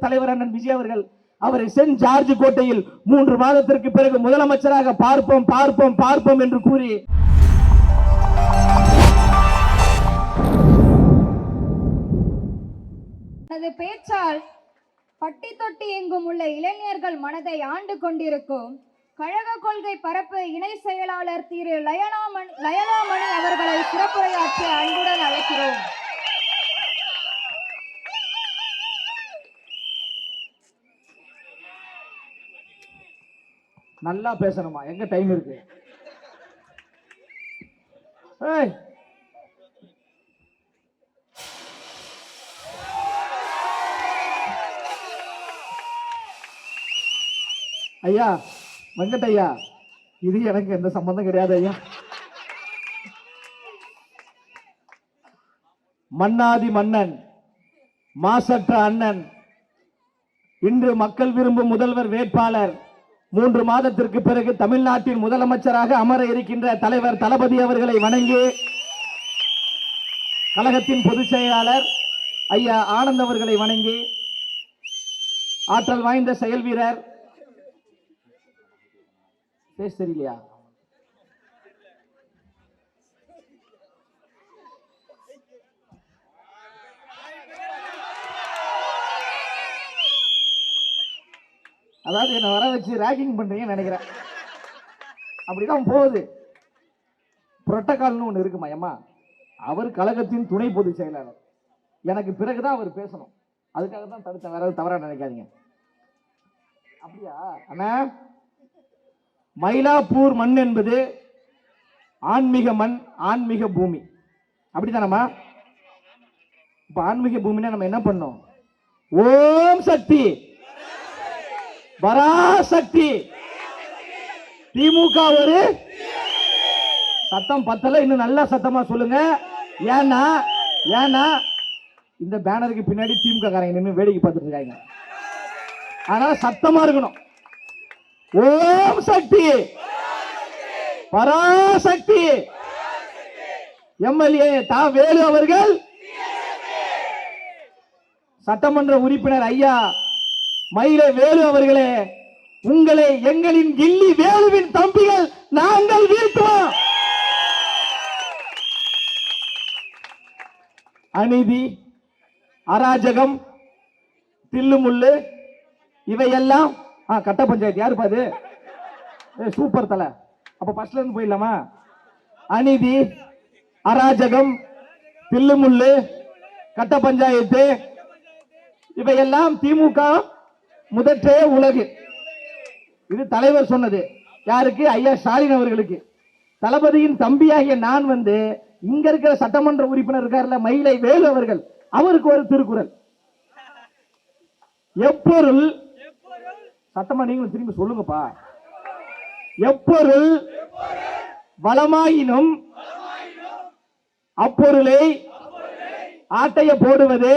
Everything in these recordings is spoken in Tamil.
தலைவர் அண்ணன் விஜய் அவர்கள் அவரை சென்ட் ஜார்ஜ் கோட்டையில் 3 மாதத்திற்கு பிறகு முதலமைச்சராக பார்ப்போம் பார்ப்போம் பார்ப்போம் என்று கூறி தனது பேச்சால் பட்டி தொட்டி எங்கும் உள்ள இளைஞர்கள் மனதை ஆண்டு கொண்டிருக்கும் கழக கொள்கை பரப்பு இணை செயலாளர் திரு லயலாமணி அவர்களை சிறப்புரையாற்ற அன்புடன் அழைக்கிறோம். நல்லா பேசணுமா? எங்க டைம் இருக்கு? ஐயா வெங்கட்டையா, இது எனக்கு எந்த சம்பந்தம் கிடையாது ஐயா. மன்னாதி மன்னன், மாசற்ற அண்ணன், இன்று மக்கள் விரும்பும் முதல்வர் வேட்பாளர், 3 மாதத்திற்கு பிறகு தமிழ்நாட்டின் முதலமைச்சராக அமர இருக்கின்ற தலைவர் தளபதி அவர்களை வணங்கி, கழகத்தின் பொதுச் செயலாளர் ஐயா ஆனந்த் அவர்களை வணங்கி, ஆற்றல் வாய்ந்த செயல் வீரர் பேச தெரியலையா? அதாவது என்ன வர வச்சு ராகிங் பண்றீங்கன்னு நினைக்கிறேன். அப்படிதான் போகுது. புரோட்டோகால்னு ஒண்ணு இருக்குமா அம்மா? அவர் கழகத்தின் துணை பொதுச் செயலாளர், எனக்கு பிறகுதான் அவர் பேசணும். அதுக்காக தான் தடுத்த, வேற தவறா நினைக்காதீங்க. அப்படியா அண்ணா? மயிலாப்பூர் மண் என்பது ஆன்மீக மண், ஆன்மீக பூமி, அப்படித்தானம்மா? இப்ப ஆன்மீக பூமினா நம்ம என்ன பண்ணோம்? ஓம் சக்தி பராசக்தி. திமுக ஒரு சத்தம் பத்தல, இன்னும் நல்லா சத்தமா சொல்லுங்க. ஏன்னா ஏன்னா இந்த பேனருக்கு பின்னாடி திமுக காரங்க நின்று வேடிக்கை பார்த்துட்டு இருக்காங்க. அதனால சத்தமா இருக்கணும். ஓம் சக்தி பராசக்தி. எம்எல்ஏ தா வேலு அவர்கள், சட்டமன்ற உறுப்பினர் ஐயா மயிலை வேலு அவர்களே, உங்களை எங்களின் கில்லி வேலுவின் தம்பிகள் நாங்கள் வீழ்த்துவோம். அநீதி, அராஜகம், தில்லுமுள்ளு இவையெல்லாம் கட்ட பஞ்சாயத்து. யாரு பாது? சூப்பர் தலை. அப்ப ஃபர்ஸ்ட்ல இருந்து போயிடலாமா? அநீதி, அராஜகம், தில்லுமுள்ளு, கட்ட பஞ்சாயத்து இவையெல்லாம் திமுக முதற்றே உலகு. இது தலைவர் சொன்னது. யாருக்கு? ஐயா ஸ்டாலின் அவர்களுக்கு. தளபதியின் தம்பியாகிய நான் வந்து இங்க இருக்கிற சட்டமன்ற உறுப்பினர் இருக்கார்ல மயிலை வேலு அவர்கள், அவருக்கு ஒரு திருக்குறள். எப்பொருள், சட்டமா நீங்களும் திரும்பி சொல்லுங்கப்பா. எப்பொருள் வளமாயினும் அப்பொருளை ஆட்டைய போடுவது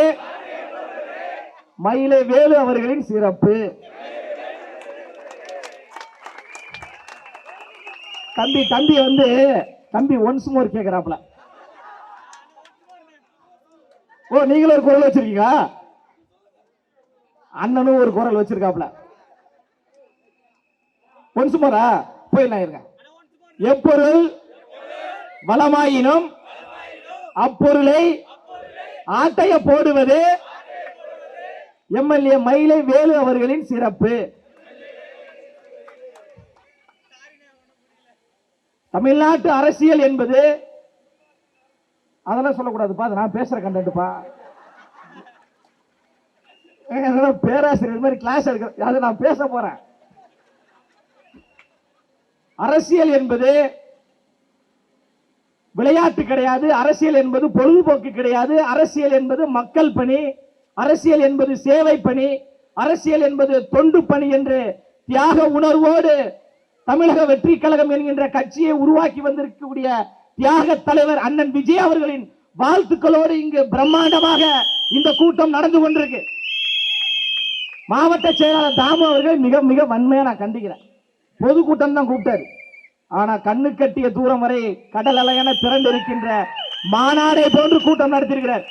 மயிலை வேலு அவர்களின் சிறப்பு. தம்பி வந்து தம்பி ஒன்ஸ் மோர் கேக்குறாப்ல. ஓ, நீங்களும் ஒரு குரல் வச்சிருக்கீங்க, அண்ணனும் ஒரு குரல் வச்சிருக்காப்ல. ஒன்ஸ் மோரா? போயிடலாம் இருங்க. எப்பொருள் வளமாயினும் அப்பொருளை ஆட்டைய போடுவது எம்எல்ஏ மயிலை வேலு அவர்களின் சிறப்பு. தமிழ்நாட்டு அரசியல் என்பது அதெல்லாம் சொல்லக்கூடாதுப்பா. நான் பேசுற கண்டென்ட்பா. பேராசிரியர் மாதிரி கிளாஸ் எடுக்க, அதை நான் பேச போறேன். அரசியல் என்பது விளையாட்டு கிடையாது. அரசியல் என்பது பொழுதுபோக்கு கிடையாது. அரசியல் என்பது மக்கள் பணி, அரசியல் என்பது சேவை பணி, அரசியல் என்பது தொண்டு பணி என்று தியாக உணர்வோடு தமிழக வெற்றி கழகம் என்கின்ற கட்சியை உருவாக்கி வந்திருக்கக்கூடிய தியாக தலைவர் அண்ணன் விஜய் அவர்களின் வாழ்த்துக்களோடு இங்கு பிரம்மாண்டமாக இந்த கூட்டம் நடந்து கொண்டிருக்கு. மாவட்ட செயலாளர் தாமு அவர்கள் மிக மிக வன்மையா நான் கண்டிக்கிறேன். பொதுக்கூட்டம் தான் கூப்பிட்டாரு. ஆனா கண்ணு கட்டிய தூரம் வரை கடல் அலையென திரண்டிருக்கின்ற மாநாடை போன்று கூட்டம் நடத்தியிருக்கிறார்.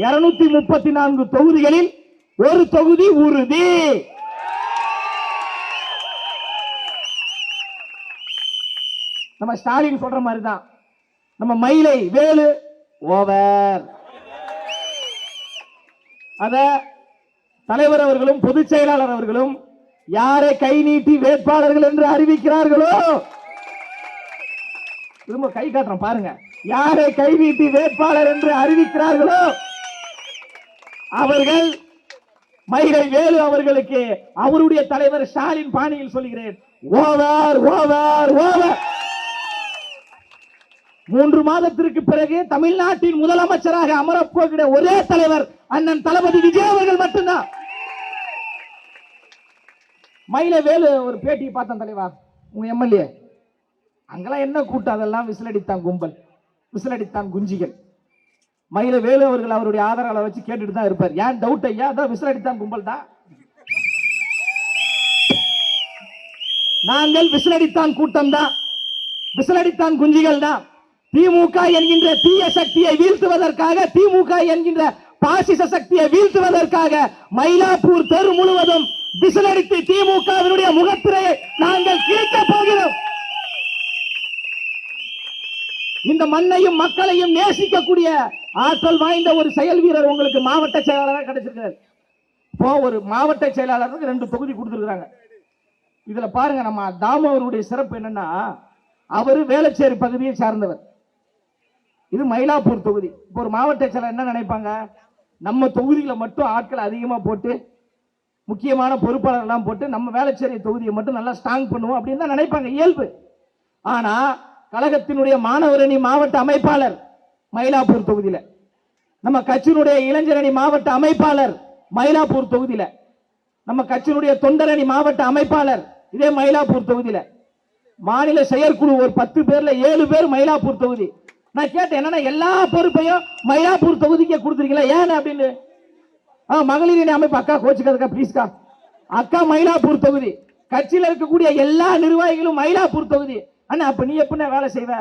234 தொகுதிகளில் ஒரு தொகுதி உறுதி. நம்ம ஸ்டாலின் சொல்ற மாதிரி தான். நம்ம மயிலை வேலு ஓவர். அத தலைவர் அவர்களும் பொதுச் செயலாளர் அவர்களும் யாரை கை நீட்டி வேட்பாளர்கள் என்று அறிவிக்கிறார்களோ, திரும்ப கை காட்டுறோம் பாருங்க, யாரை கை நீட்டி வேட்பாளர் என்று அறிவிக்கிறார்களோ அவர்கள் மயிலை வேலு அவர்களுக்கு அவருடைய தலைவர் ஸ்டாலின் பாணியில் சொல்கிறேன், ஓவர் ஓவர் ஓவர். 3 மாதத்திற்கு பிறகு தமிழ்நாட்டின் முதலமைச்சராக அமரப்போகிற ஒரே தலைவர் அண்ணன் தளபதி விஜய் அவர்கள் மட்டும்தான். மயிலை வேலு ஒரு பேட்டி பார்த்தேன் தலைவா, உங்க எம்எல்ஏ அங்கெல்லாம் என்ன கூட்டம், அதெல்லாம் விசிலடித்தான் கும்பல், விசிலடித்தான் குஞ்சிகள். மயிலை வேலு அவர்கள் அவருடைய ஆதரவாளரை வச்சு கேட்டுட்டு தான் இருப்பார். ஏன் டவுட் ஐயா, அதான் விசிலடித்தான் கும்பல் தான். நாங்கள் விசிலடித்தான் கூட்டம் தான், விசிலடித்தான் குஞ்சிகள் தான். திமுக என்கின்ற தீய சக்தியை வீழ்த்துவதற்காக, திமுக என்கின்ற பாசிச சக்தியை வீழ்த்துவதற்காக மயிலாப்பூர் தெரு முழுவதும் விசிலடித்து திமுகவினுடைய முகத்திரையை நாங்கள் கிழிக்க போகிறோம். இந்த மண்ணையும் மக்களையும் நேசிக்கக்கூடிய ஆற்றல் வாய்ந்த ஒரு செயல் வீரர் உங்களுக்கு மாவட்ட செயலாளராக கிடைச்சிருக்காரு. இப்போ ஒரு மாவட்ட செயலாளருக்கு 2 தொகுதி கொடுத்திருக்காங்க. இதுல பாருங்க, நம்ம தாமு அவருடைய சிறப்பு என்னன்னா, அவரு வேளச்சேரி பகுதியை சார்ந்தவர், இது மயிலாப்பூர் தொகுதி. இப்போ ஒரு மாவட்ட செயலர் என்ன நினைப்பாங்க, நம்ம தொகுதியில மட்டும் ஆட்கள் அதிகமா போட்டு முக்கியமான பொறுப்பாளர்கள்லாம் போட்டு நம்ம வேளச்சேரி தொகுதியை மட்டும் நல்லா ஸ்ட்ராங் பண்ணுவோம் அப்படின்னு தான் நினைப்பாங்க, இயல்பு. ஆனா கழகத்தினுடைய மாணவரணி மாவட்ட அமைப்பாளர் மயிலாப்பூர் தொகுதியில, நம்ம கட்சியினுடைய இளைஞரணி மாவட்ட அமைப்பாளர் மயிலாப்பூர் தொகுதியில, நம்ம கட்சியினுடைய தொண்டரணி மாவட்ட அமைப்பாளர் இதே மயிலாப்பூர் தொகுதியில, மாநில செயற்குழு ஒரு 10 பேர்ல 7 பேர் மயிலாப்பூர் தொகுதி. நான் கேட்டேன், என்னன்னா எல்லா பொறுப்பையும் மயிலாப்பூர் தொகுதிக்கு கொடுத்துருக்கீங்களா ஏன் அப்படின்னு. மகளிர் அமைப்பு அக்கா கோச்சுக்காதுக்கா பிளீஸ்கா, அக்கா மயிலாப்பூர் தொகுதி, கட்சியில் இருக்கக்கூடிய எல்லா நிர்வாகிகளும் மயிலாப்பூர் தொகுதி. அண்ணா அப்ப நீ எப்படின்னா வேலை செய்வ,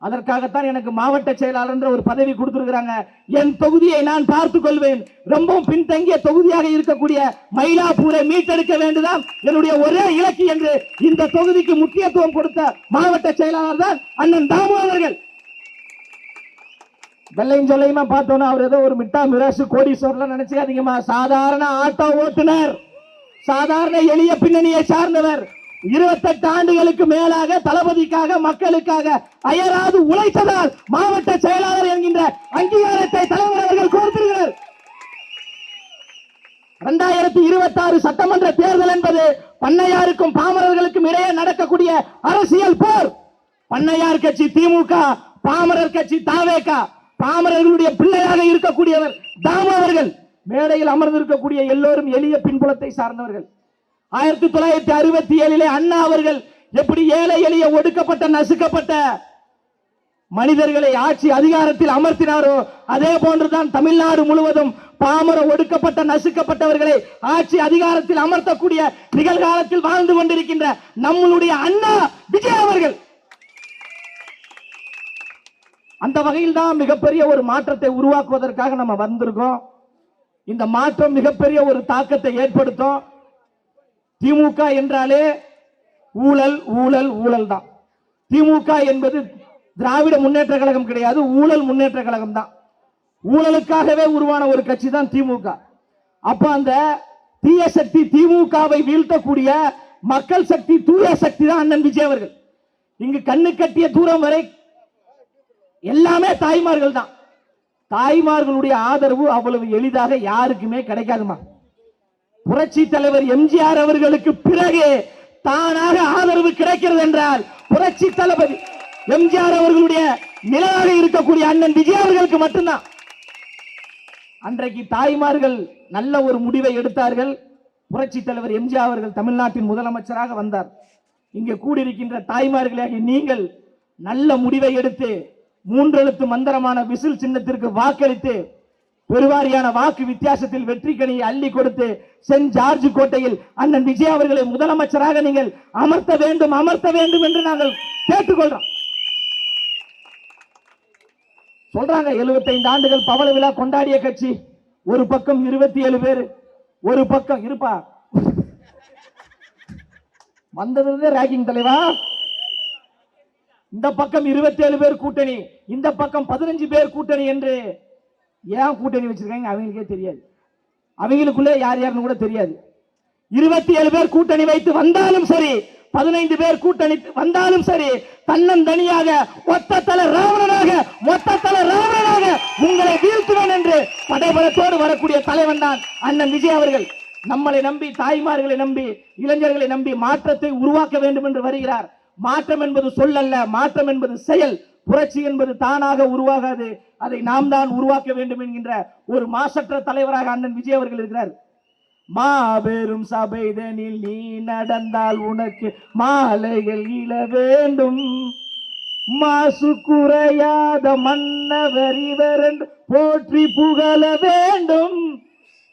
அதற்காகத்தான் எனக்கு மாவட்ட செயலாளர் என்ற ஒரு பதவி கொடுத்திருக்கிறாங்க. என் தொகுதியை நான் பார்த்துக் கொள்வேன். ரொம்பவும் பின்தங்கிய தொகுதியாக இருக்கக்கூடிய மயிலாப்பூரை மீட்டெடுக்க வேண்டுதான் என்னுடைய ஒரே இலக்கு என்று இந்த தொகுதிக்கு முக்கியத்துவம் கொடுத்த மாவட்ட செயலாளர் தான் அண்ணன் தாமு அவர்கள். வெள்ளையும் சொல்லையுமா பார்த்தோன்னா அவர் ஏதோ ஒரு மிட்டா மிராசு கோடீஸ்வரர்லாம் நினைச்சுக்காதீங்கம்மா. சாதாரண ஆட்டோ ஓட்டுநர், சாதாரண எளிய பின்னணியை சார்ந்தவர். 28 ஆண்டுகளுக்கு மேலாக தளபதிக்காக மக்களுக்காக அயராது உழைத்ததால் மாவட்ட செயலாளர் என்கின்ற அங்கீகாரத்தை தலைவர் அவர்கள் கொடுத்திருக்கிறார். 2026 சட்டமன்ற தேர்தல் என்பது பண்ணையாருக்கும் பாமரர்களுக்கும் இடையே நடக்கக்கூடிய அரசியல் போர். பண்ணையார் கட்சி திமுக, பாமரர் கட்சி தாவேக. பாமரர்களுடைய பிள்ளையாக இருக்கக்கூடியவர் தாமு அவர்கள். மேடையில் அமர்ந்திருக்கக்கூடிய எல்லோரும் எளிய பின்புலத்தை சார்ந்தவர்கள். 1967 அண்ணா அவர்கள் எப்படி ஏழை எளிய ஒடுக்கப்பட்ட நசுக்கப்பட்ட மனிதர்களை ஆட்சி அதிகாரத்தில் அமர்த்தினாரோ அதே போன்றுதான் தமிழ்நாடு முழுவதும் பாமர ஒடுக்கப்பட்ட நசுக்கப்பட்டவர்களை ஆட்சி அதிகாரத்தில் அமர்த்தக்கூடிய நிகழ்காலத்தில் வாழ்ந்து கொண்டிருக்கின்ற நம்மளுடைய அண்ணா விஜய் அவர்கள். அந்த வகையில் தான் மிகப்பெரிய ஒரு மாற்றத்தை உருவாக்குவதற்காக நம்ம வந்திருக்கோம். இந்த மாற்றம் மிகப்பெரிய ஒரு தாக்கத்தை ஏற்படுத்தும். திமுக என்றாலே ஊழல் ஊழல் ஊழல் தான். திமுக என்பது திராவிட முன்னேற்ற கழகம் கிடையாது, ஊழல் முன்னேற்ற கழகம் தான். ஊழலுக்காகவே உருவான ஒரு கட்சி தான் திமுக. அப்ப அந்த தீய சக்தி திமுகவை வீழ்த்தக்கூடிய மக்கள் சக்தி, தூய சக்தி தான் அண்ணன் விஜய் அவர்கள். இங்கு கண்ணு கட்டிய தூரம் வரை எல்லாமே தாய்மார்கள் தான். தாய்மார்களுடைய ஆதரவு அவ்வளவு எளிதாக யாருக்குமே கிடைக்காதுமா. புரட்சி தலைவர் எம்ஜிஆர் அவர்களுக்கு பிறகு தானாக ஆதரவு கிடைக்கிறது என்றால் புரட்சி தளபதி எம்ஜிஆர் அவர்களுடைய நிலையாக இருக்கக்கூடிய அண்ணன் விஜய் அவர்களுக்கு மட்டும்தான். அன்றைக்கு தாய்மார்கள் நல்ல ஒரு முடிவை எடுத்தார்கள். புரட்சி தலைவர் எம்ஜிஆர் அவர்கள் தமிழ்நாட்டின் முதலமைச்சராக வந்தார். இங்கே கூடியிருக்கின்ற தாய்மார்களாகிய நீங்கள் நல்ல முடிவை எடுத்து 3 எழுத்து மந்திரமான விசில் சின்னத்திற்கு வாக்களித்து பெருவாரியான வாக்கு வித்தியாசத்தில் வெற்றி கனியை அள்ளி கொடுத்து சென்ட் ஜார்ஜ் கோட்டையில் அண்ணன் விஜய் அவர்களை முதலமைச்சராக நீங்கள் அமர்த்த வேண்டும் என்று நாங்கள் கேட்டுக்கொள்றோம். சொல்றாங்க 75 ஆண்டுகள் பவள விழா கொண்டாடிய கட்சி. ஒரு பக்கம் 27 பேர், ஒரு பக்கம் இருப்பா வந்தது ரேகிங் தலைவா. இந்த பக்கம் 27 பேர் கூட்டணி, இந்த பக்கம் 15 பேர் கூட்டணி என்று ஏன் கூட்டணி வச்சிருக்காங்க அவங்களுக்கே தெரியாது. அவங்களுக்குள்ளே யார் யாருன்னு கூட தெரியாது. 27 பேர் கூட்டணி வைத்து வந்தாலும் சரி, 15 பேர் கூட்டணி வந்தாலும் சரி, தன்னந்தனியாக ஒத்த தல ராவணனாக மொத்த தல ராவணனாக உங்களை வீழ்த்துவேன் என்று படைபலத்தோடு வரக்கூடிய தலைவன் தான் அண்ணன் விஜய் அவர்கள். நம்மளை நம்பி, தாய்மார்களை நம்பி, இளைஞர்களை நம்பி மாற்றத்தை உருவாக்க வேண்டும் என்று வருகிறார். மாற்றம் என்பது சொல்லல்ல, மாற்றம் என்பது செயல். புரட்சி என்பது தானாக உருவாகாது, அதை நாம் தான் உருவாக்க வேண்டும் என்கின்ற ஒரு மாசற்ற தலைவராக அண்ணன் விஜய் அவர்கள் இருக்கிறார். மாபெரும் சபைதனில் நீ நடந்தால் உனக்கு மாலைகள் இழ வேண்டும், மாசு குறையாத மன்னவர் இவர் என்று போற்றி புகழ வேண்டும்.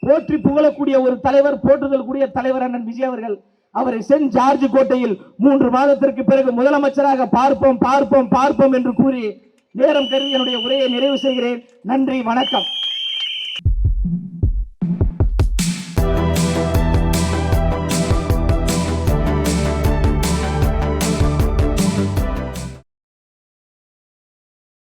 போற்றி புகழக்கூடிய ஒரு தலைவர், போற்றுதல் கூடிய தலைவர் அண்ணன் விஜய் அவர்கள். அவரை சென்ட் ஜார்ஜ் கோட்டையில் 3 மாதத்திற்கு பிறகு முதலமைச்சராக பார்ப்போம் பார்ப்போம் பார்ப்போம் என்று கூறி நேரம் கருதி என்னுடைய உரையை நிறைவு செய்கிறேன். நன்றி, வணக்கம்.